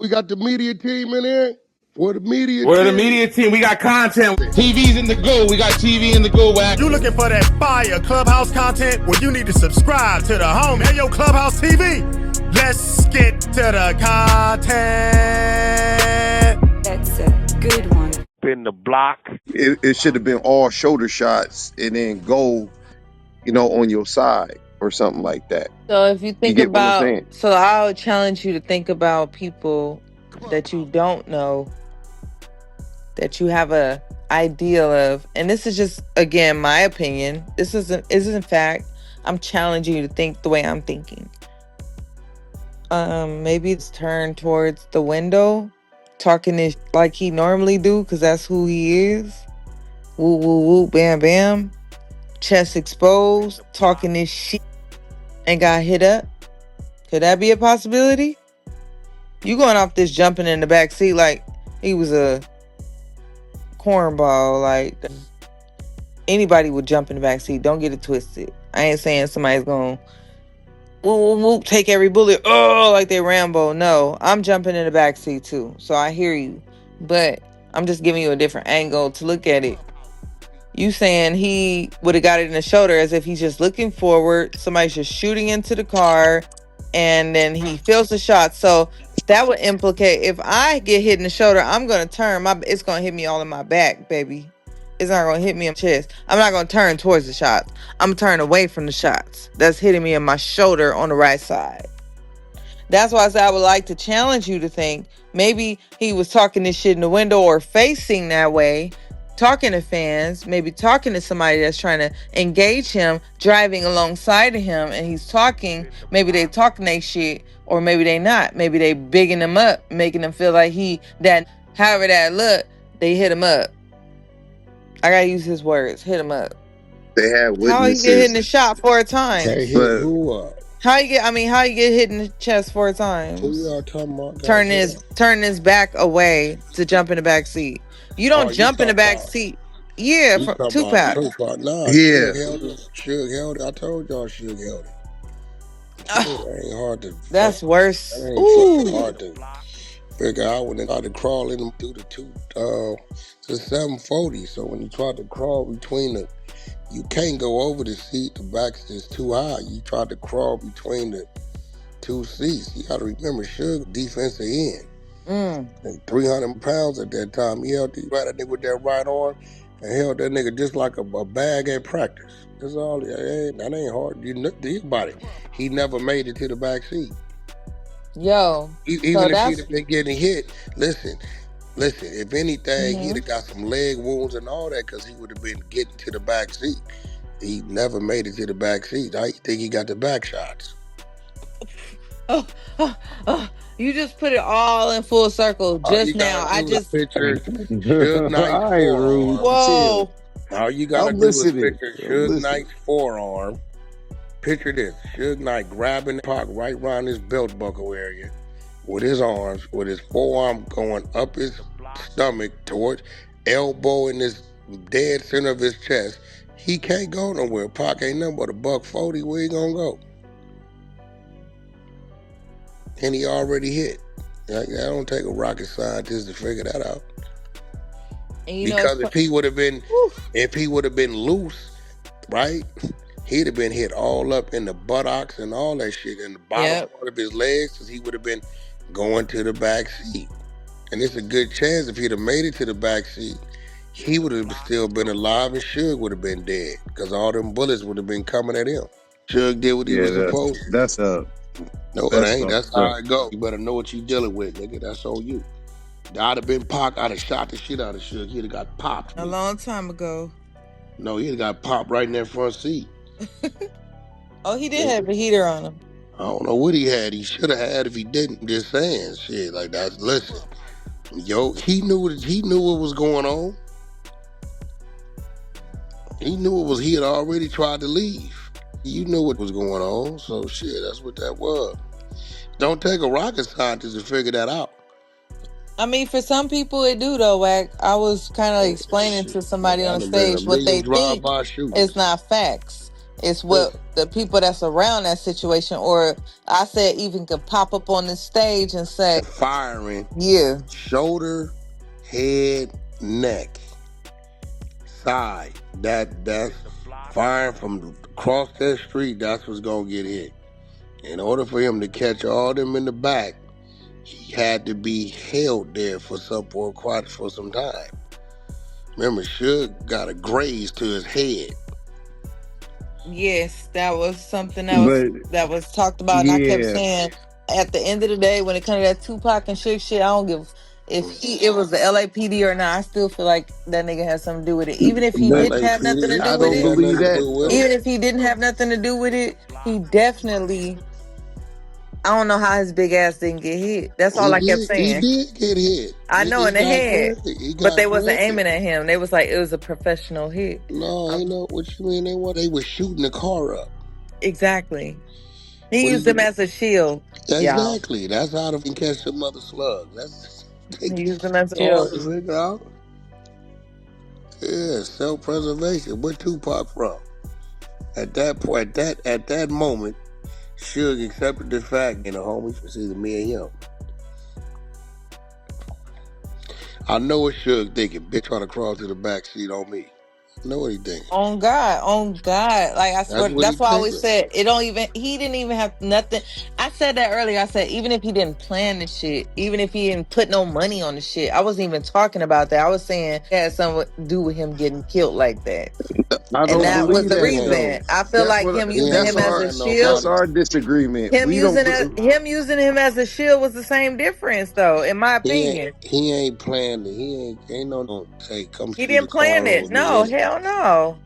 We got the media team in here. We're the media We're the team. media team. We got content. TV's in the go. We got TV in the go, Wack. You looking for that fire Clubhouse content? Well, you need to subscribe to the home. Hey, yo, Clubhouse TV. Let's get to the content. That's a good one. Been the block. It should have been all shoulder shots and then go, on your side or something like that. So if you think get what I'm about, saying? so I would challenge you to think about people that you don't know, that you have a ideal of, and this is just, again, my opinion. This isn't fact. I'm challenging you to think the way I'm thinking. Maybe it's turned towards the window, talking this like he normally do, because that's who he is. Woo woo woo, bam bam, chest exposed, talking this shit, and got hit up. Could that be a possibility? You going off this jumping in the back seat like he was a cornball. Like, anybody would jump in the back seat. Don't get it twisted. I ain't saying somebody's gonna whoop, take every bullet, like they Rambo. No, I'm jumping in the back seat too. So I hear you, but I'm just giving you a different angle to look at it. You saying he would have got it in the shoulder as if he's just looking forward. Somebody's just shooting into the car, and then he feels the shot. So that would implicate, if I get hit in the shoulder, I'm gonna turn. It's gonna hit me all in my back, baby. It's not gonna hit me in the chest. I'm not gonna turn towards the shots. I'm gonna turn away from the shots that's hitting me in my shoulder on the right side. That's why I said I would like to challenge you to think maybe he was talking this shit in the window or facing that way, talking to fans, maybe talking to somebody that's trying to engage him, driving alongside of him, and he's talking. Maybe they talking they shit, or maybe they not. Maybe they bigging him up, making him feel like however that look, they hit him up. I gotta use his words. Hit him up. They had witnesses. How you get hit in the shot 4 times? They hit who up? How you get hit in the chest 4 times? Who y'all talking about? Turn his back away to jump in the back seat. You don't jump in the back seat. Yeah, from Tupac. Nah, yeah. Suge held it. I told y'all Suge held it. It ain't hard to. That's worse. That ain't hard to figure out when they tried to crawl in through the 740. So when you tried to crawl between you can't go over the seat. The back is too high. You tried to crawl between the two seats. You got to remember, Suge, defensive end. 300 pounds at that time. He held that nigga with that right arm and held that nigga just like a bag at practice. That's all. That ain't hard. You think about it. He never made it to the back seat. Yo, even if he'd have been getting hit, listen, if anything, he'd have got some leg wounds and all that because he would have been getting to the back seat. He never made it to the back seat. How you think he got the back shots? You just put it all in full circle just now. I just picture Suge Knight's forearm. Whoa. All you gotta do is picture Suge Knight's forearm. Picture this: Suge Knight grabbing the Pac right around his belt buckle area with his arms, with his forearm going up his stomach towards elbow in this dead center of his chest. He can't go nowhere. Pac ain't nothing but a $140. Where he gonna go? And he already hit. I don't take a rocket scientist to figure that out. Because if he would have been loose, right, he'd have been hit all up in the buttocks and all that shit in the bottom part of his legs, because he would have been going to the back seat. And it's a good chance if he'd have made it to the back seat, he would have still been alive and Suge would have been dead, because all them bullets would have been coming at him. Suge did what he was supposed to. That's No, it ain't. That's how it go. You better know what you dealing with, nigga. That's on you. I'd have been Pac. I'd have shot the shit out of Suge. He'd have got popped. A long time ago. No, he'd have got popped right in that front seat. Oh, he did have a heater on him. I don't know what he had. He should have had if he didn't. I'm just saying shit like that. Listen, yo, he knew what was going on. He knew he had already tried to leave. You knew what was going on, so shit, that's what that was. Don't take a rocket scientist to figure that out. I mean, for some people it do though, Wack. I was kind of explaining to somebody on stage what they think is not facts. It's what the people that's around that situation, or I said even could pop up on the stage and say, firing yeah, shoulder, head, neck, side. That's firing from across that street. That's what's gonna get hit. In order for him to catch all them in the back, he had to be held there for some time. Remember, Suge got a graze to his head. yes, that was something But that was talked about, and I kept yeah, saying, at the end of the day, when it comes to that Tupac and Suge shit, I don't give if it was the LAPD or not. I still feel like that nigga has something to do with it, even if he but didn't have nothing LAPD to do I with don't it. had believe nothing to that do with though. Even it. if he didn't have nothing to do with it, he definitely. I don't know how his big ass didn't get hit. That's all I kept He saying. did get hit. I know in the Got head, grazed. He but they got wasn't grazed. aiming at him. They was like it was a professional hit. No, ain't no what you mean. They were shooting the car up. Exactly. He What used do him you as a shield, y'all. exactly? That's how to catch some other slugs. That's take He used him as a all shield. the nigga out. Yeah, self-preservation. Where Tupac from? At that point, at that moment, Suge accepted the fact, homies, it's either me and him. I know what Suge thinking. Bitch trying to crawl to the back seat on me. I know what he thinking. On God. Like I swear, That's what he that's why I always thinking. said it don't even. He didn't even have nothing. I said that earlier. I said even if he didn't plan the shit, even if he didn't put no money on the shit, I wasn't even talking about that. I was saying it had something to do with him getting killed like that, I and don't that was believe the that reason. though. I feel That's like what. him He using ain't That's him as our. a firing That's shield. nobody. our disagreement. We don't. Him using him as a shield was the same difference, though, in my opinion. He ain't planned it. He ain't no say come He shoot a didn't plan car it. over me No, anyway. hell no.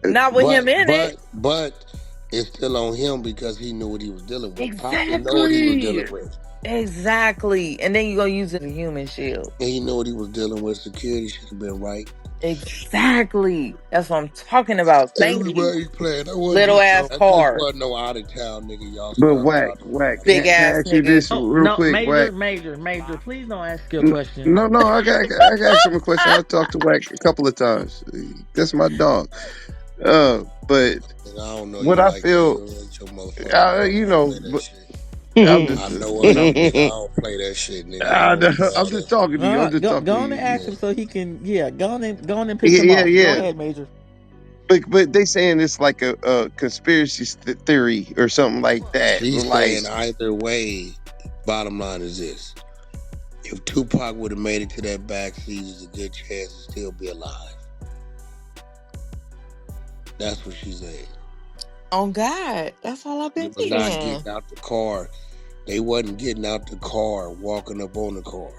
Not with him in it. But it's still on him because he knew what he was dealing with. Pac didn't know what he was Exactly. dealing with. Exactly. And then you're gonna use it as a human shield. And he knew what he was dealing with. Security should have been right. Exactly. That's what I'm talking about. Thank you. Everybody's playing. Little ass That just car. wasn't no out of town nigga. Y'all But start whack, trying to whack. Big Can I ass ask you nigga. this Oh real no, quick, whack? major. Please don't ask your question. No, I got ask him a question. I talked to Wack a couple of times. That's my dog. But nigga, I don't know what you I like that. feel, You ain't your motherfucking dog. I don't play that but shit. I'm just, I know enough, nigga. I don't play that shit, nigga. I don't know I'm all just that. talking to you. I'm just Go talking to on and you. ask him so he can go on and piss Yeah, him yeah, off. Go yeah. ahead, Major. But they saying it's like a conspiracy theory or something like that. She's Like, saying either way, bottom line is this. If Tupac would have made it to that back seat, there's a good chance he'd still be alive. That's what she's saying. On God. That's all I've He been was not saying. getting out the car. They wasn't getting out the car, walking up on the car.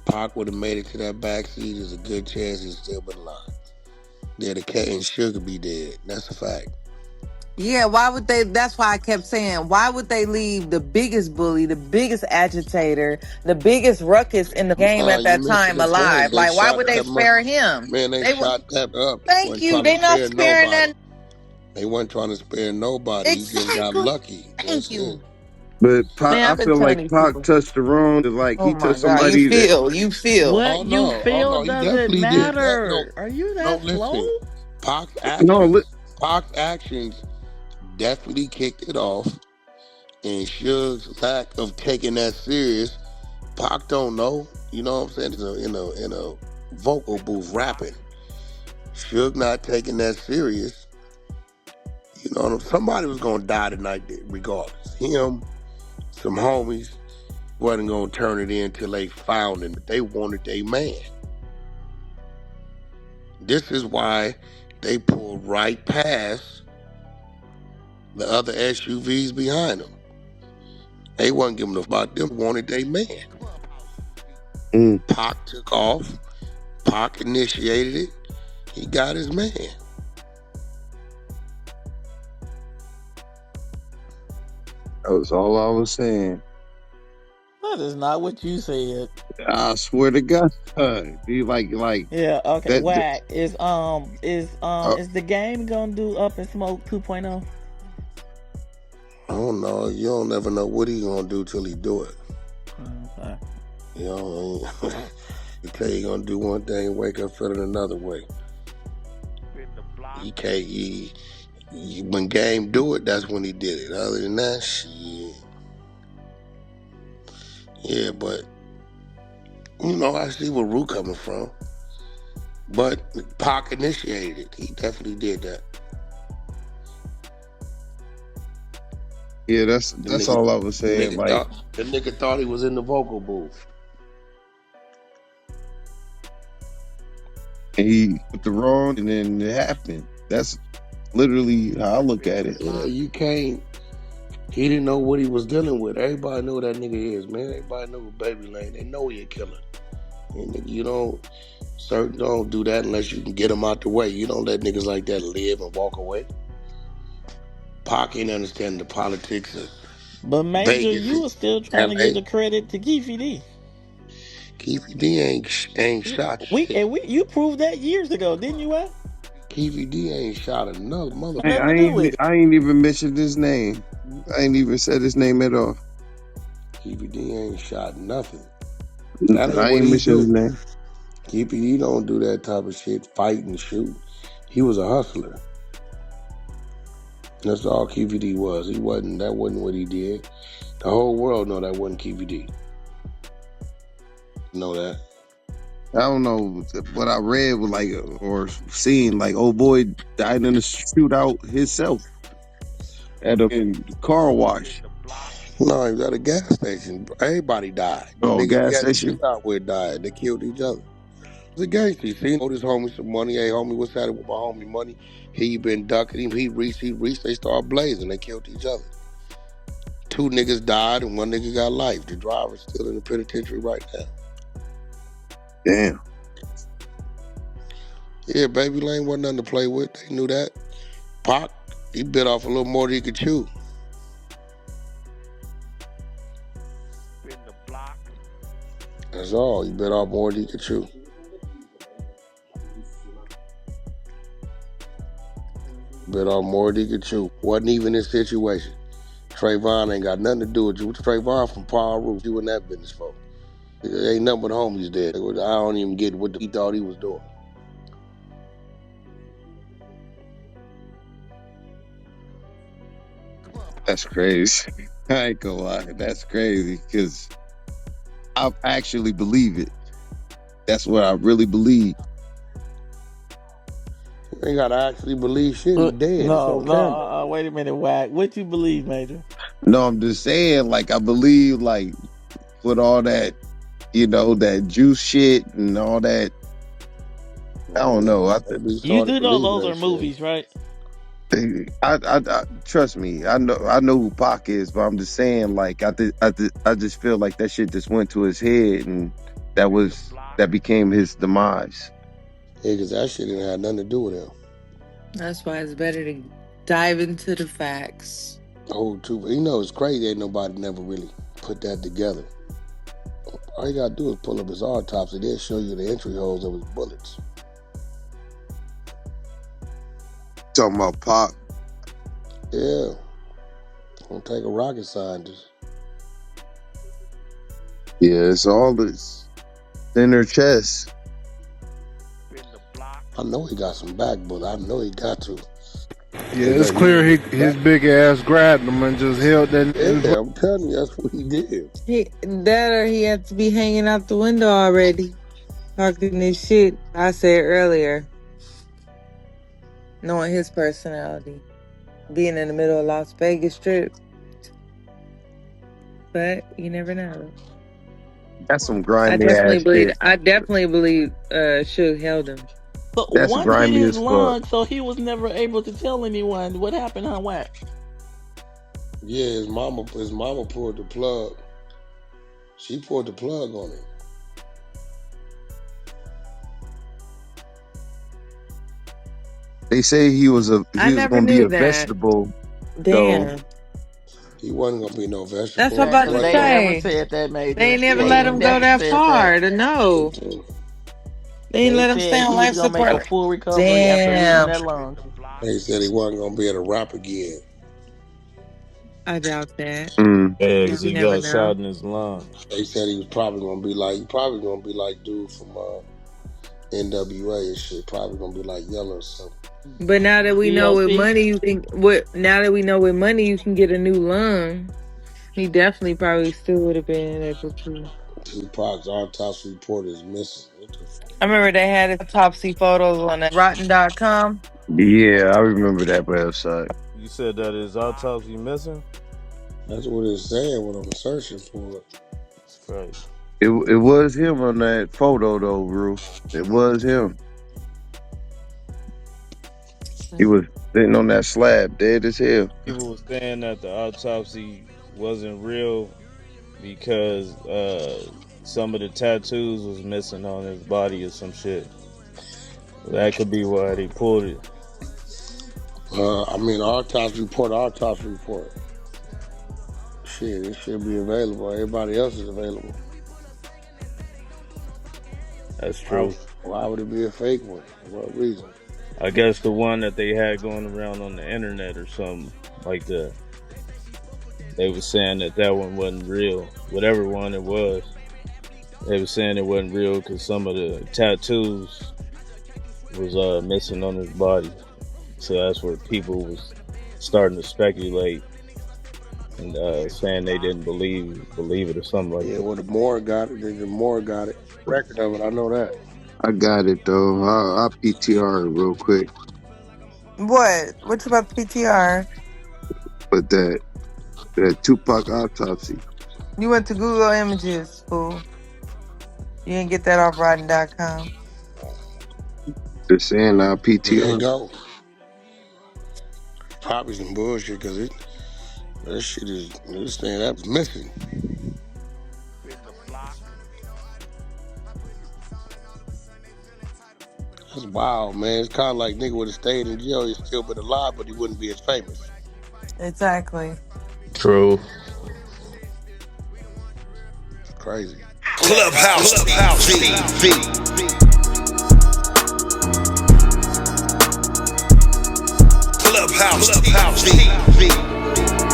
Pac would have made it to that back seat, there's a good chance he'd still been alive. Yeah, the cat and Suge be dead. That's a fact. Yeah, why would they? That's why I kept saying, why would they leave the biggest bully, the biggest agitator, the biggest ruckus in the game at You that missing time the point. alive? They Like, why shot would they that mother. spare him? Man, they They would. shot that up. They Thank wasn't you. trying to They not spare sparing nobody. that. They wasn't trying to spare nobody. He just got Exactly. lucky. Thank That's it. you. but Pac, Man, I I've been feel telling like these Pac people. touched the wrong. Like Oh he my touched God. You somebody that. feel. You feel. What you Oh feel no, he doesn't definitely did that. No, matter. Are you no, that slow? listen. Pac's No, actions, Pac's actions definitely kicked it off. And Suge's lack of taking that serious, Pac don't know. You know what I'm saying? In a vocal booth rapping. Suge not taking that serious. You know, somebody was gonna die tonight regardless. Him, some homies wasn't gonna turn it in till they found him. They wanted their man. This is why they pulled right past the other SUVs behind them. They wasn't giving a fuck about them. Wanted their man. Pac took off. Pac initiated it. He got his man. that was all I was saying. That is not what you said. I swear to God, you like Yeah, okay. that. Wack is the game gonna do Up and Smoke 2.0? I don't know. You don't never know what he gonna do till he do it. Okay. You know, he tell you gonna do one thing, wake up feeling another way. He can't. When Game do it, that's when he did it. Other than that, shit. Yeah, but I see where Rue coming from. But Pac initiated it. He definitely did that. Yeah, The that's nigga, all I was the saying. nigga Like, thought the nigga thought he was in the vocal booth. he put the wrong, and then it happened. That's literally how I look at it. Yeah, you can't. He didn't know what he was dealing with. Everybody know who that nigga is, man. Everybody know who Baby Lane. They know he a killer. And you don't do that unless you can get him out the way. You don't let niggas like that live and walk away. Pac ain't understand the politics of But Major, Vegas you were still trying and to give LA. the credit to Keefy D. Keefy D ain't shot shit. You proved that years ago, didn't you, Wack? Keefy D ain't shot another mother. Had nothing to do with it. I ain't even mentioned his name. I ain't even said his name at all. Keefy D ain't shot nothing. That ain't I what ain't he mentioned his do. name. Keefy D don't do that type of shit, fight and shoot. He was a hustler. That's all Keefy D was. That wasn't what he did. The whole world know that wasn't Keefy D. Know that. I don't know what I read was like or seen like old boy died in a shootout himself at a car wash No, he was at a gas station. Everybody died. The or niggas he gas had the station. shootout with died. They killed each other. It was a gangster. He seen, owed his homie some money. Hey, homie, what's happening with my homie money? He been ducking him. He reached. They started blazing. They killed each other. 2 niggas died and 1 nigga got life. The driver's still in the penitentiary right now. Damn. Yeah, Baby Lane wasn't nothing to play with. They knew that. Pac, he bit off a little more than he could chew. That's all. He bit off more than he could chew. Bit off more than he could chew. Wasn't even his situation. Trayvon ain't got nothing to do with you. Trayvon from Paul Roof. You in that business for? There ain't nothing but homies there. I don't even get what he thought he was doing. That's crazy. I ain't gonna lie. That's crazy because I actually believe it. That's what I really believe. You ain't gotta actually believe shit. He dead. It's No, on no. camera. Wait a minute, Wack. What you believe, Major? No, I'm just saying, like, I believe, like, with all that, that juice shit and all that. I don't know. Maybe he You started do know believing those that are shit. movies, right? I trust me. I know who Pac is, but I'm just saying, like, I just feel like that shit just went to his head, and that became his demise. Yeah, because that shit didn't have nothing to do with him. That's why it's better to dive into the facts. Oh, too. It's crazy. Ain't nobody never really put that together. All you gotta do is pull up his autopsy. They'll show you the entry holes of his bullets. Talking about Pac. Yeah. Don't take a rocket scientist. Yeah, it's all this inner chest. I know he got some back, but I know he got to. Yeah, Cause it's that he clear was his big ass grabbed him and just held that in place. yeah, I'm telling you, that's what he did. He had to be hanging out the window already, talking this shit I said earlier, knowing his personality, being in the middle of Las Vegas Strip. But you never know. That's some grimy ass shit. I definitely believe Suge held him. But That's one hit grimy his as fuck. lung, so he was never able to tell anyone what happened, huh, Wack? Yeah, his mama pulled the plug. She pulled the plug on him. They say he was I never gonna be knew a that. vegetable. So Damn. He wasn't gonna be no That's what vegetable. I'm Yeah, about He to because wasn't they gonna never say. said that, They Major. ain't never They let ain't him go never that said that. far to know. They ain't They let him stay said on he was life gonna make a support. full recovery after losing Damn. that lung. They said he wasn't gonna be able to rap again. I doubt that. mm, Yeah, But 'cause you he never got shot know. in his lung. They said he was probably gonna be like dude from NWA and shit. Probably gonna be like Yellow or something. But now that we know with DLC. money you can now that we know with money you can get a new lung, he definitely probably still would have been able to. Tupac's autopsy report is missing. What the I remember they had autopsy photos on that rotten.com. Yeah, I remember that website. You said that his autopsy missing? That's what it's saying when I'm searching for it. It's crazy. It was him on that photo though, Rue. It was him. He was sitting on that slab, dead as hell. People were saying that the autopsy wasn't real because some of the tattoos was missing on his body or some shit. That could be why they pulled it. Autopsy report. Shit, it should be available. Everybody else is available. That's true. Why would it be a fake one? For what reason? I guess the one that they had going around on the internet or something like that. They were saying that one wasn't real. Whatever one it was, they were saying it wasn't real because some of the tattoos was missing on his body. So that's where people was starting to speculate and saying they didn't believe it or something like that. Yeah, well, the morgue got it. The morgue got it. Record of it, I know that. I got it though. I'll PTR it real quick. What? What's about the PTR? But that Tupac autopsy. You went to Google Images, fool. You didn't get that off rotten.com. They're saying There I'll you PTR. go. Probably some bullshit because this thing that was missing. That's wild, man. It's kind of like nigga would have stayed in jail, he'd still been alive, but he wouldn't be as famous. Exactly. True. It's crazy. Clubhouse TV.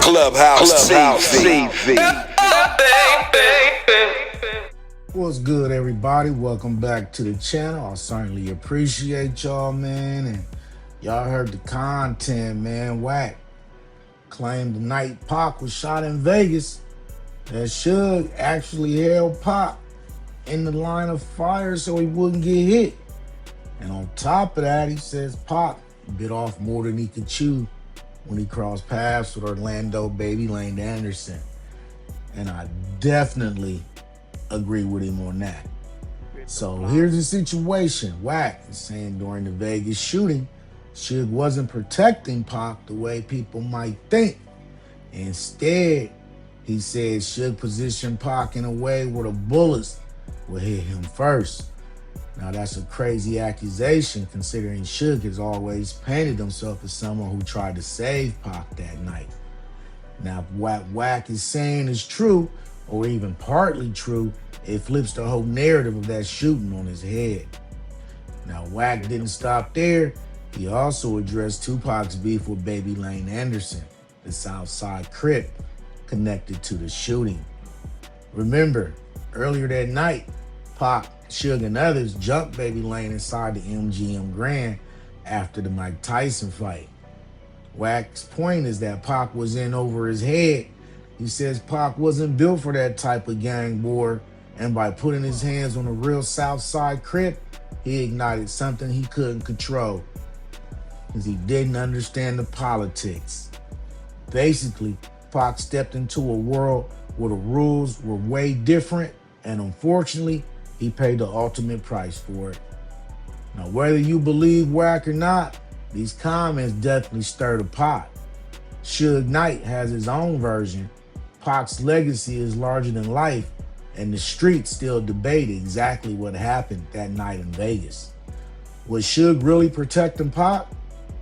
Clubhouse TV. What's good, everybody? Welcome back to the channel. I certainly appreciate y'all, man. And y'all heard the content, man. Wack claimed the night Pac was shot in Vegas that Suge actually held Pac in the line of fire so he wouldn't get hit. And on top of that, he says Pac bit off more than he could chew when he crossed paths with Orlando Baby Lane Anderson. And I definitely agree with him on that. So here's the situation. Wack is saying during the Vegas shooting, Suge wasn't protecting Pac the way people might think. Instead, he said Suge positioned Pac in a way where the bullets would hit him first. Now that's a crazy accusation considering Suge has always painted himself as someone who tried to save Pac that night. Now what Wack is saying is true, or even partly true, it flips the whole narrative of that shooting on his head. Now Wack didn't stop there. He also addressed Tupac's beef with Baby Lane Anderson, the Southside Crip connected to the shooting. Remember, earlier that night, Pac, Suge, and others jumped Baby Lane inside the MGM Grand after the Mike Tyson fight. Wack's point is that Pac was in over his head. He says Pac wasn't built for that type of gang war, and by putting his hands on a real Southside Crip, he ignited something he couldn't control, because he didn't understand the politics. Basically, Pac stepped into a world where the rules were way different, and unfortunately, he paid the ultimate price for it. Now, whether you believe Wack or not, these comments definitely stir the pot. Suge Knight has his own version. Pac's legacy is larger than life, and the streets still debate exactly what happened that night in Vegas. Was Suge really protecting Pac,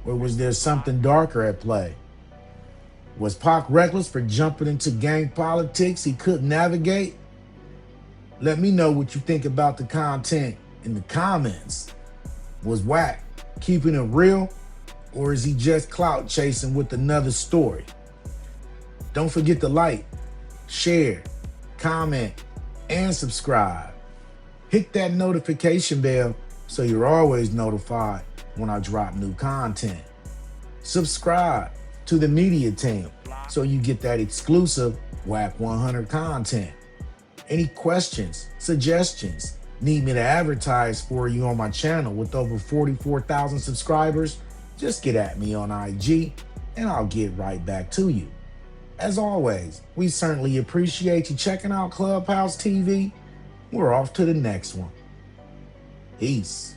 or was there something darker at play? Was Pac reckless for jumping into gang politics he couldn't navigate? Let me know what you think about the content in the comments. Was Wack keeping it real, or is he just clout chasing with another story? Don't forget to like, share, comment, and subscribe. Hit that notification bell so you're always notified when I drop new content. Subscribe to the media team so you get that exclusive Wack 100 content. Any questions, suggestions, need me to advertise for you on my channel with over 44,000 subscribers? Just get at me on IG and I'll get right back to you. As always, we certainly appreciate you checking out Clubhouse TV. We're off to the next one. Peace.